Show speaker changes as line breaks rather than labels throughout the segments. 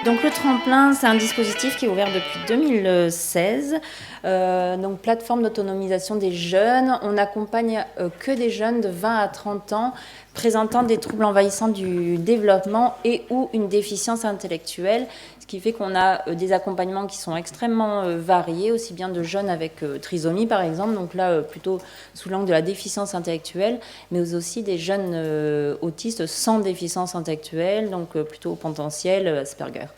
Donc le tremplin, c'est un dispositif qui est ouvert depuis 2016, donc plateforme d'autonomisation des jeunes. On n'accompagne que des jeunes de 20 à 30 ans présentant des troubles envahissants du développement et ou une déficience intellectuelle, ce qui fait qu'on a des accompagnements qui sont extrêmement variés, aussi bien de jeunes avec trisomie par exemple, donc là plutôt sous l'angle de la déficience intellectuelle, mais aussi des jeunes autistes sans déficience intellectuelle, donc plutôt au potentiel Asperger.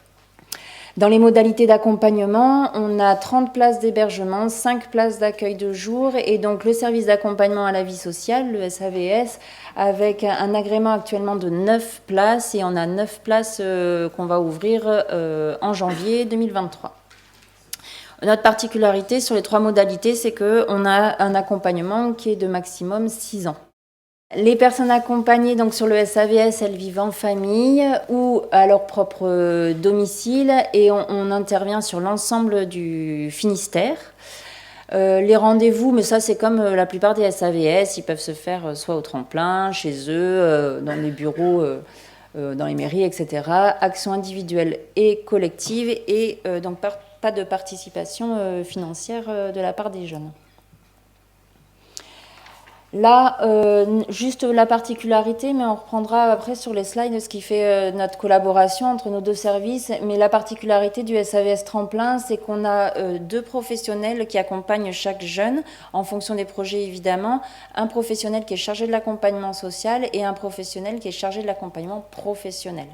Dans les modalités d'accompagnement, on a 30 places d'hébergement, 5 places d'accueil de jour et donc le service d'accompagnement à la vie sociale, le SAVS, avec un agrément actuellement de 9 places et on a 9 places qu'on va ouvrir en janvier 2023. Notre particularité sur les 3 modalités, c'est qu'on a un accompagnement qui est de maximum 6 ans. Les personnes accompagnées donc sur le SAVS, elles vivent en famille ou à leur propre domicile et on intervient sur l'ensemble du Finistère. Les rendez-vous, mais ça c'est comme la plupart des SAVS, ils peuvent se faire soit au tremplin, chez eux, dans les bureaux, dans les mairies, etc. Actions individuelles et collectives et donc pas de participation financière de la part des jeunes. Là, juste la particularité, mais on reprendra après sur les slides ce qui fait notre collaboration entre nos deux services. Mais la particularité du SAVS Tremplin, c'est qu'on a 2 professionnels qui accompagnent chaque jeune, en fonction des projets évidemment. Un professionnel qui est chargé de l'accompagnement social et un professionnel qui est chargé de l'accompagnement professionnel.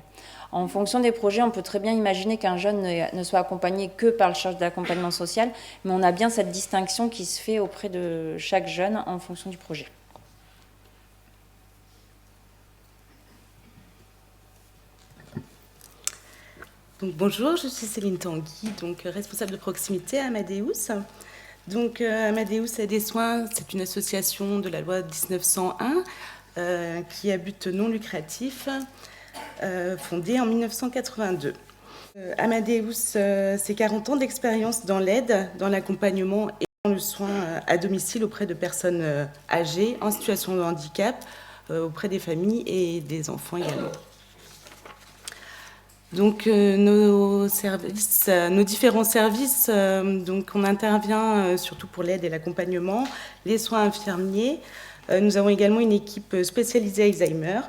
En fonction des projets, on peut très bien imaginer qu'un jeune ne soit accompagné que par le charge d'accompagnement social, mais on a bien cette distinction qui se fait auprès de chaque jeune en fonction du projet.
Donc, bonjour, je suis Céline Tanguy, donc responsable de proximité à Amadeus. Donc Amadeus Aide et Soins, c'est une association de la loi 1901 qui a but non lucratif, fondée en 1982. Amadeus, c'est 40 ans d'expérience dans l'aide, dans l'accompagnement et dans le soin à domicile auprès de personnes âgées en situation de handicap, auprès des familles et des enfants également. Donc nos différents services, donc on intervient surtout pour l'aide et l'accompagnement, les soins infirmiers. Nous avons également une équipe spécialisée Alzheimer.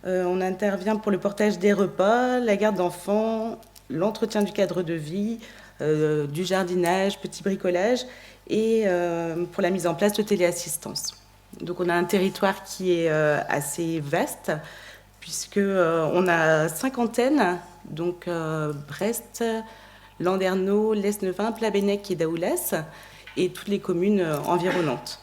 On intervient pour le portage des repas, la garde d'enfants, l'entretien du cadre de vie, du jardinage, petit bricolage et pour la mise en place de téléassistance. Donc on a un territoire qui est assez vaste puisqu'on a 5 antennes, donc Brest, Landerneau, Lesneven, Plabennec et Daoulas, et toutes les communes environnantes.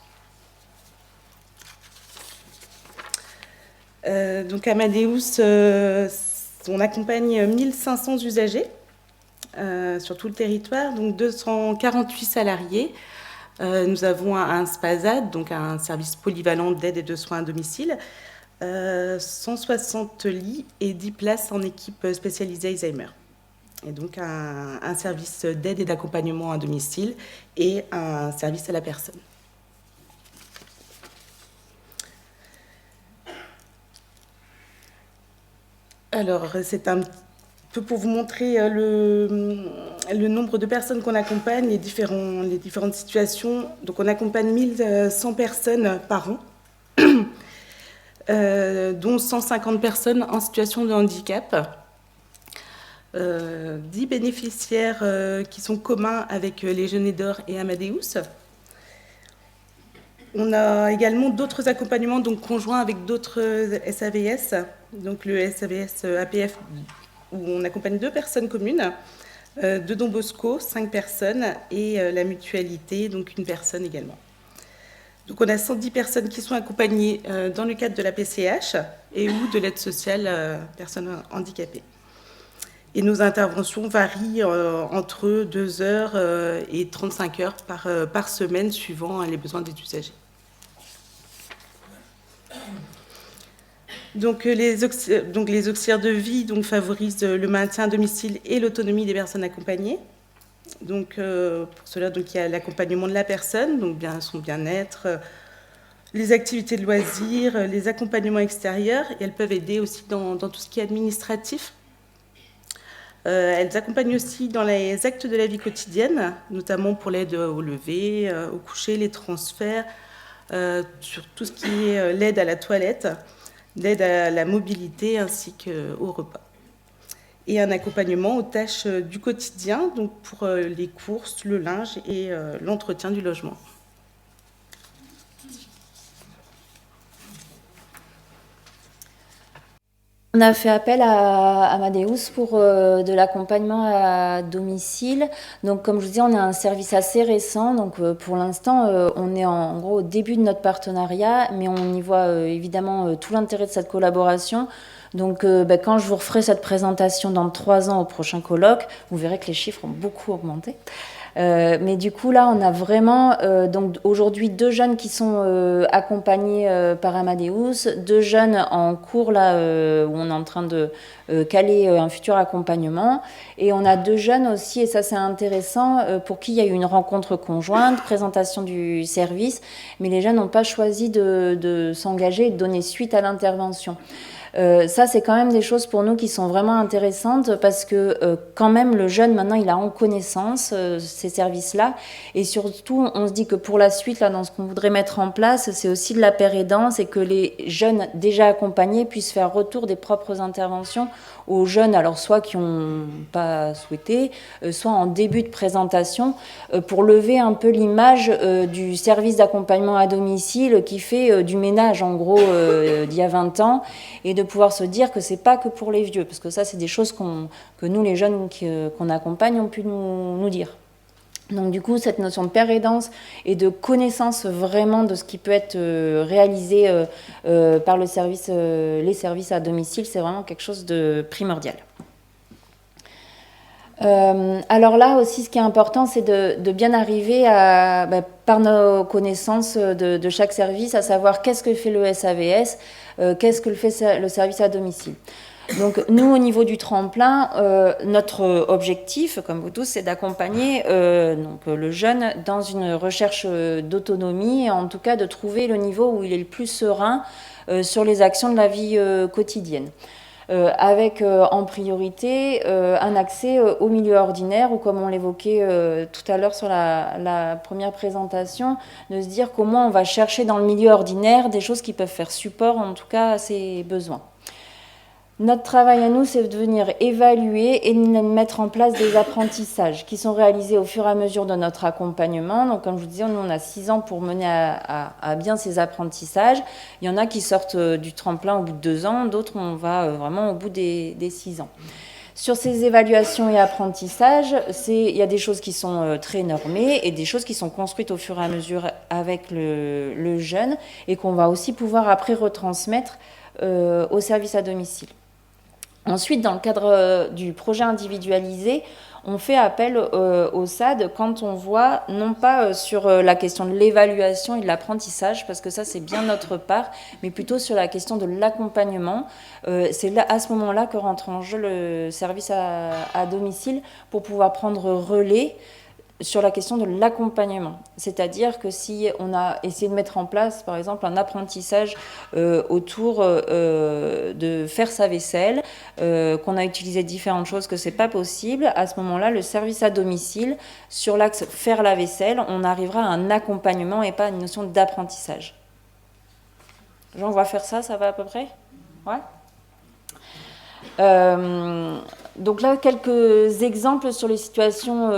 Donc Amadeus, on accompagne 1500 usagers sur tout le territoire, donc 248 salariés. Nous avons un SPASAD, donc un service polyvalent d'aide et de soins à domicile, 160 lits et 10 places en équipe spécialisée Alzheimer. Et donc un service d'aide et d'accompagnement à domicile et un service à la personne. Alors, c'est un peu pour vous montrer le nombre de personnes qu'on accompagne, les différentes situations. Donc, on accompagne 1100 personnes par an, dont 150 personnes en situation de handicap. 10 bénéficiaires qui sont communs avec les Jeunes Aideurs et Amadeus. On a également d'autres accompagnements donc conjoints avec d'autres SAVS, donc le SAVS APF où on accompagne 2 personnes communes, de Don Bosco, 5 personnes, et la mutualité, donc 1 personne également. Donc on a 110 personnes qui sont accompagnées dans le cadre de la PCH et ou de l'aide sociale personnes handicapées. Et nos interventions varient entre 2 heures et 35 heures par semaine, suivant les besoins des usagers. Donc les auxiliaires de vie favorisent le maintien à domicile et l'autonomie des personnes accompagnées. Donc pour cela, il y a l'accompagnement de la personne, donc son bien-être, les activités de loisirs, les accompagnements extérieurs, et elles peuvent aider aussi dans tout ce qui est administratif. Elles accompagnent aussi dans les actes de la vie quotidienne, notamment pour l'aide au lever, au coucher, les transferts, sur tout ce qui est l'aide à la toilette, l'aide à la mobilité ainsi qu'au repas. Et un accompagnement aux tâches du quotidien, donc pour les courses, le linge et l'entretien du logement.
On a fait appel à Amadeus pour de l'accompagnement à domicile. Donc, comme je vous dis, on a un service assez récent. Donc, pour l'instant, on est en gros au début de notre partenariat, mais on y voit évidemment tout l'intérêt de cette collaboration. Donc, quand je vous referai cette présentation dans 3 ans au prochain colloque, vous verrez que les chiffres ont beaucoup augmenté. Mais du coup, là, on a vraiment donc aujourd'hui 2 jeunes qui sont accompagnés par Amadeus, 2 jeunes en cours là où on est en train de caler un futur accompagnement, et on a 2 jeunes aussi, et ça c'est intéressant, pour qui il y a eu une rencontre conjointe, présentation du service, mais les jeunes n'ont pas choisi de s'engager et de donner suite à l'intervention. Ça, c'est quand même des choses pour nous qui sont vraiment intéressantes parce que quand même, le jeune, maintenant, il a en connaissance ces services-là. Et surtout, on se dit que pour la suite, là, dans ce qu'on voudrait mettre en place, c'est aussi de la paire aidance et que les jeunes déjà accompagnés puissent faire retour des propres interventions aux jeunes, alors soit qui n'ont pas souhaité, soit en début de présentation, pour lever un peu l'image du service d'accompagnement à domicile qui fait du ménage, en gros, d'il y a 20 ans, et de pouvoir se dire que c'est pas que pour les vieux, parce que ça, c'est des choses que nous, les jeunes qu'on accompagne, ont pu nous dire. Donc du coup, cette notion de paire aidance et de connaissance vraiment de ce qui peut être réalisé par les services à domicile, c'est vraiment quelque chose de primordial. Alors là aussi, ce qui est important, c'est de bien arriver par nos connaissances de chaque service, à savoir qu'est-ce que fait le SAVS, qu'est-ce que fait le service à domicile. Donc nous, au niveau du tremplin, notre objectif, comme vous tous, c'est d'accompagner le jeune dans une recherche d'autonomie, et en tout cas de trouver le niveau où il est le plus serein sur les actions de la vie quotidienne. Avec en priorité un accès au milieu ordinaire, ou comme on l'évoquait tout à l'heure sur la première présentation, de se dire comment on va chercher dans le milieu ordinaire des choses qui peuvent faire support en tout cas à ses besoins. Notre travail à nous, c'est de venir évaluer et de mettre en place des apprentissages qui sont réalisés au fur et à mesure de notre accompagnement. Donc, comme je vous disais, nous, on a 6 ans pour mener à bien ces apprentissages. Il y en a qui sortent du tremplin au bout de 2 ans, d'autres, on va vraiment au bout des 6 ans. Sur ces évaluations et apprentissages, il y a des choses qui sont très normées et des choses qui sont construites au fur et à mesure avec le jeune, et qu'on va aussi pouvoir après retransmettre au service à domicile. Ensuite, dans le cadre du projet individualisé, on fait appel au SAD quand on voit, non pas sur la question de l'évaluation et de l'apprentissage, parce que ça c'est bien notre part, mais plutôt sur la question de l'accompagnement. C'est là, à ce moment-là, que rentre en jeu le service à domicile pour pouvoir prendre relais sur la question de l'accompagnement. C'est-à-dire que si on a essayé de mettre en place, par exemple, un apprentissage autour de faire sa vaisselle, qu'on a utilisé différentes choses, que c'est pas possible, à ce moment-là, le service à domicile, sur l'axe faire la vaisselle, on arrivera à un accompagnement et pas à une notion d'apprentissage. Jean, on va faire ça va à peu près ? Ouais ? Donc là, quelques exemples sur les situations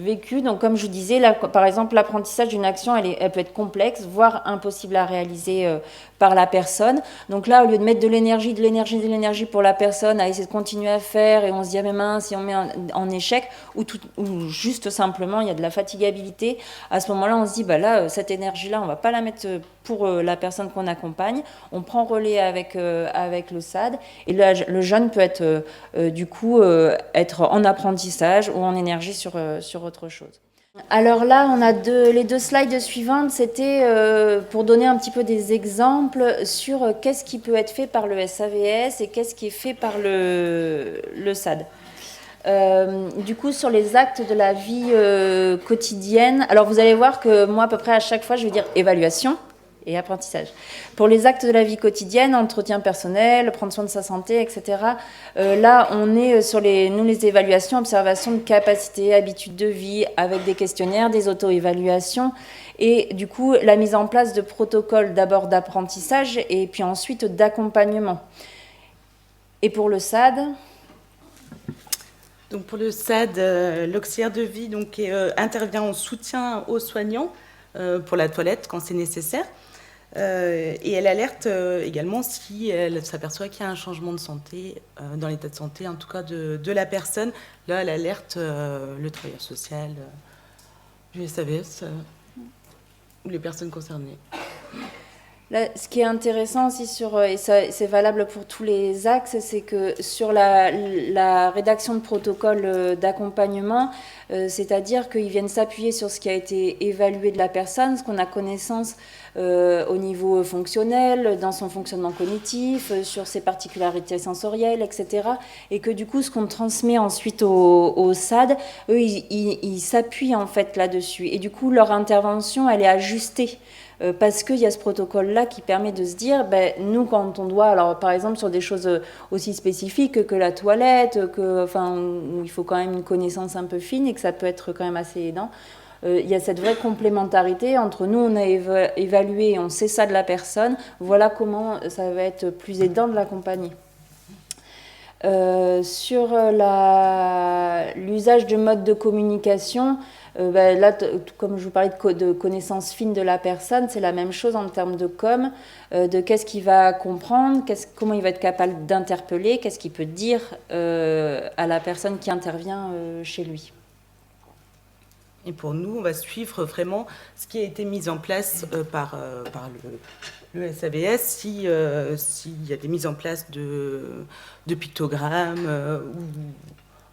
vécues. Donc comme je vous disais, là, par exemple, l'apprentissage d'une action, elle peut être complexe, voire impossible à réaliser par la personne. Donc là, au lieu de mettre de l'énergie pour la personne, à essayer de continuer à faire, et on se dit, ah mais mince, si on met en échec, ou juste simplement, il y a de la fatigabilité, à ce moment-là, on se dit, là, cette énergie-là, on ne va pas la mettre pour la personne qu'on accompagne. On prend relais avec le SAD, et là, le jeune peut être du coup être en apprentissage ou en énergie sur autre chose. Alors là, on a les 2 slides suivantes, c'était pour donner un petit peu des exemples sur qu'est-ce qui peut être fait par le SAVS et qu'est-ce qui est fait par le SAD. Du coup, sur les actes de la vie quotidienne, alors vous allez voir que moi, à peu près à chaque fois, je vais dire évaluation, et apprentissage. Pour les actes de la vie quotidienne, entretien personnel, prendre soin de sa santé, etc., là, on est sur les évaluations, observations de capacité, habitudes de vie, avec des questionnaires, des auto-évaluations, et du coup, la mise en place de protocoles d'abord d'apprentissage et puis ensuite d'accompagnement. Et pour le SAD...
Donc pour le SAD, l'auxiliaire de vie intervient en soutien aux soignants pour la toilette quand c'est nécessaire. Et elle alerte également si elle s'aperçoit qu'il y a un changement de santé, dans l'état de santé en tout cas de la personne. Là, elle alerte le travailleur social, du SAVS ou les personnes concernées.
Là, ce qui est intéressant aussi, et c'est valable pour tous les axes, c'est que sur la rédaction de protocoles d'accompagnement, c'est-à-dire qu'ils viennent s'appuyer sur ce qui a été évalué de la personne, ce qu'on a connaissance au niveau fonctionnel, dans son fonctionnement cognitif, sur ses particularités sensorielles, etc. Et que du coup, ce qu'on transmet ensuite au SAD, eux, ils s'appuient en fait là-dessus. Et du coup, leur intervention, elle est ajustée. Parce qu'il y a ce protocole-là qui permet de se dire, nous, quand on doit, alors par exemple sur des choses aussi spécifiques que la toilette, où il faut quand même une connaissance un peu fine et que ça peut être quand même assez aidant, il y a cette vraie complémentarité entre nous, on a évalué, on sait ça de la personne, voilà comment ça va être plus aidant de l'accompagner. Sur l'usage de modes de communication, là, comme je vous parlais de connaissances fines de la personne, c'est la même chose en termes de com, de qu'est-ce qu'il va comprendre, comment il va être capable d'interpeller, qu'est-ce qu'il peut dire à la personne qui intervient chez lui.
Et pour nous, on va suivre vraiment ce qui a été mis en place par le SAVS, s'il y a des mises en place de pictogrammes,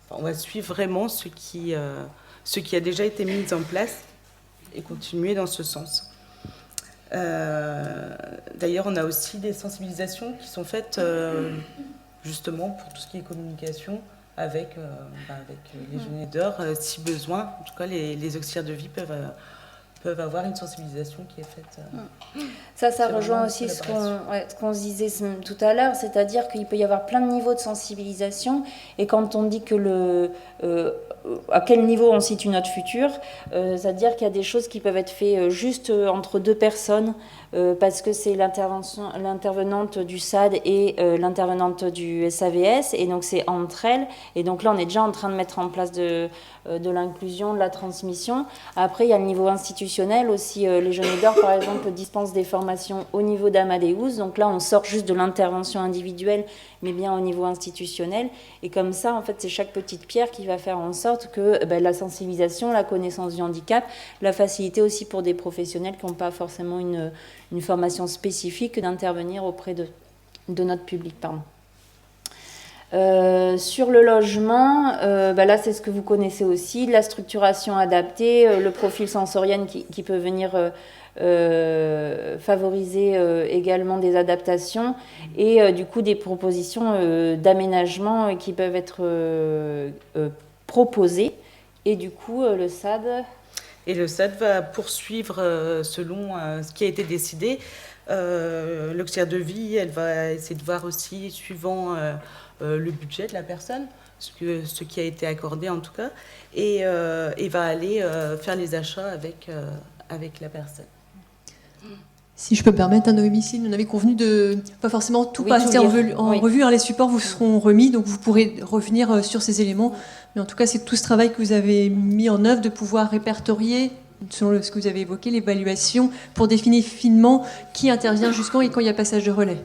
on va suivre vraiment ce qui a déjà été mis en place et continuer dans ce sens. D'ailleurs, on a aussi des sensibilisations qui sont faites justement pour tout ce qui est communication avec les jeunes aideurs, si besoin. En tout cas, les auxiliaires de vie peuvent avoir une sensibilisation qui est faite.
Ça rejoint aussi ce qu'on se disait tout à l'heure, c'est-à-dire qu'il peut y avoir plein de niveaux de sensibilisation, et quand on dit que à quel niveau on situe notre futur, c'est-à-dire qu'il y a des choses qui peuvent être faites juste entre deux personnes, parce que c'est l'intervenante du SAD et l'intervenante du SAVS, et donc c'est entre elles, et donc là on est déjà en train de mettre en place de l'inclusion, de la transmission. Après, il y a le niveau institutionnel aussi. Les jeunes aideurs, par exemple, dispensent des formations au niveau d'Amadeus. Donc là, on sort juste de l'intervention individuelle, mais bien au niveau institutionnel. Et comme ça, en fait, c'est chaque petite pierre qui va faire en sorte que la sensibilisation, la connaissance du handicap, la facilité aussi pour des professionnels qui n'ont pas forcément une formation spécifique d'intervenir auprès de notre public. Sur le logement, là c'est ce que vous connaissez aussi, la structuration adaptée, le profil sensoriel qui peut venir favoriser également des adaptations, et du coup des propositions d'aménagement qui peuvent être proposées, et du coup le SAD...
Et le SAD va poursuivre selon ce qui a été décidé. L'auxiliaire de vie, elle va essayer de voir aussi, suivant le budget de la personne, ce qui a été accordé en tout cas, et va aller faire les achats avec la personne.
Si je peux me permettre, Noémie, on avait convenu de pas forcément tout passer en revue. Les supports vous seront remis, donc vous pourrez revenir sur ces éléments. Mais en tout cas, c'est tout ce travail que vous avez mis en œuvre de pouvoir répertorier, selon ce que vous avez évoqué, l'évaluation, pour définir finement qui intervient jusqu'en et quand il y a passage de relais.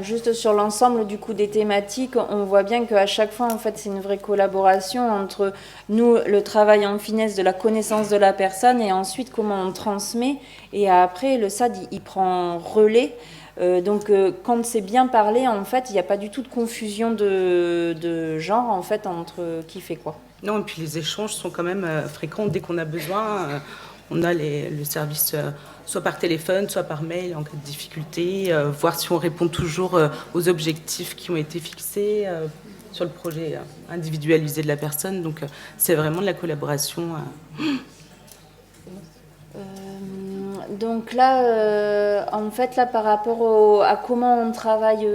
Juste sur l'ensemble du coup des thématiques, on voit bien qu'à chaque fois, en fait, c'est une vraie collaboration entre nous, le travail en finesse de la connaissance de la personne, et ensuite comment on transmet. Et après, le SAD, il prend relais. Donc, quand c'est bien parlé, en fait, il n'y a pas du tout de confusion de genre, en fait, entre qui fait quoi.
Non, et puis les échanges sont quand même fréquents. Dès qu'on a besoin, on a le service... soit par téléphone, soit par mail en cas de difficulté, voir si on répond toujours aux objectifs qui ont été fixés sur le projet individualisé de la personne. Donc c'est vraiment de la collaboration
Donc là, en fait, là, par rapport à comment on travaille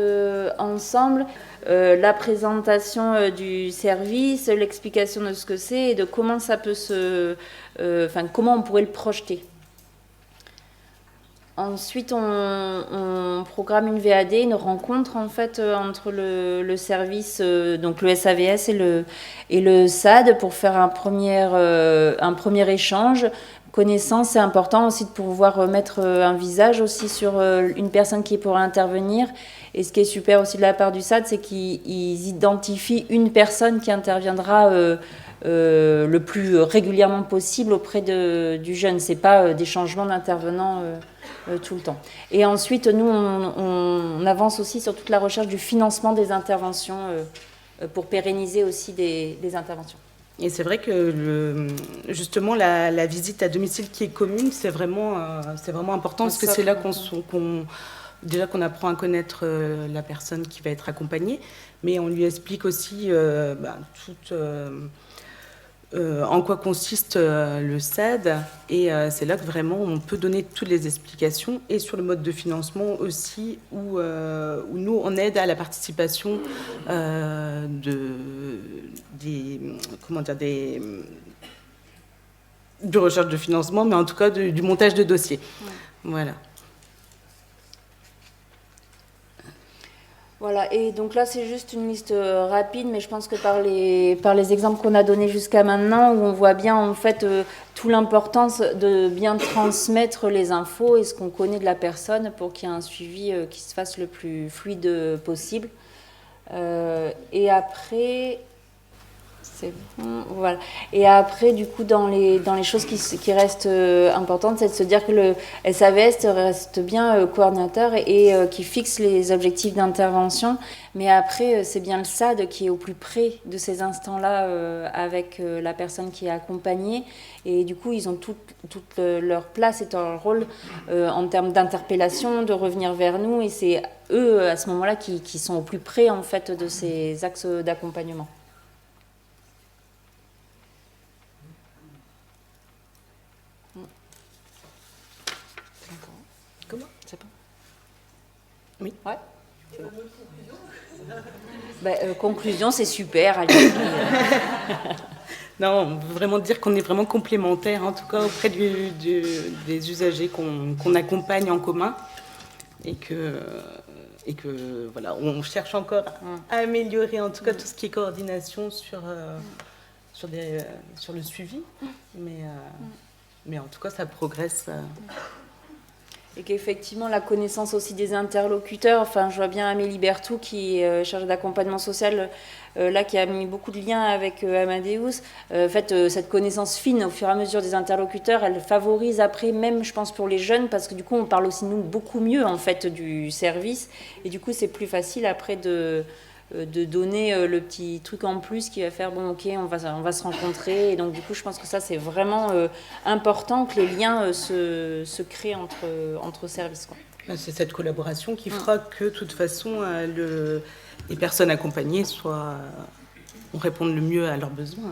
ensemble, la présentation du service, l'explication de ce que c'est et de comment ça peut comment on pourrait le projeter. Ensuite, on programme une VAD, une rencontre en fait entre le service, donc le SAVS et le SAD pour faire un premier échange. Connaissance, c'est important aussi de pouvoir mettre un visage aussi sur une personne qui pourra intervenir. Et ce qui est super aussi de la part du SAD, c'est qu'ils identifient une personne qui interviendra le plus régulièrement possible auprès du jeune. C'est pas des changements d'intervenants tout le temps. Et ensuite, nous, on avance aussi sur toute la recherche du financement des interventions pour pérenniser aussi des interventions.
Et c'est vrai que justement la visite à domicile qui est commune, c'est vraiment important parce que c'est là qu'on apprend à connaître la personne qui va être accompagnée, mais on lui explique aussi en quoi consiste le SAD, et c'est là que vraiment on peut donner toutes les explications, et sur le mode de financement aussi, où nous on aide à la participation de recherche de financement, mais en tout cas du montage de dossiers. Ouais. Voilà.
Voilà, et donc là c'est juste une liste rapide, mais je pense que par les exemples qu'on a donnés jusqu'à maintenant, où on voit bien en fait toute l'importance de bien transmettre les infos et ce qu'on connaît de la personne pour qu'il y ait un suivi qui se fasse le plus fluide possible. Et après, c'est bon, voilà. Et après, du coup, dans les choses qui restent importantes, c'est de se dire que le SAVS reste bien coordinateur et qui fixe les objectifs d'intervention. Mais après, c'est bien le SAD qui est au plus près de ces instants-là avec la personne qui est accompagnée. Et du coup, ils ont toute leur place et leur rôle en termes d'interpellation, de revenir vers nous. Et c'est eux, à ce moment-là, qui sont au plus près, en fait, de ces axes d'accompagnement.
Comment ? C'est pas. Oui.
Ouais. Conclusion, c'est super.
Non, on veut vraiment dire qu'on est vraiment complémentaires, en tout cas auprès des usagers qu'on accompagne en commun, et que voilà, on cherche encore à améliorer en tout cas tout ce qui est coordination sur le suivi, mais en tout cas ça progresse.
Et qu'effectivement, la connaissance aussi des interlocuteurs, enfin, je vois bien Amélie Berthoud, qui est chargée d'accompagnement social, là, qui a mis beaucoup de liens avec Amadeus. En fait, cette connaissance fine, au fur et à mesure des interlocuteurs, elle favorise après, même, je pense, pour les jeunes, parce que du coup, on parle aussi, nous, beaucoup mieux, en fait, du service. Et du coup, c'est plus facile, après, de donner le petit truc en plus qui va faire bon ok on va se rencontrer, et donc du coup je pense que ça c'est vraiment important que les liens se créent entre services, quoi.
C'est cette collaboration qui fera que de toute façon les personnes accompagnées répondent le mieux à leurs besoins.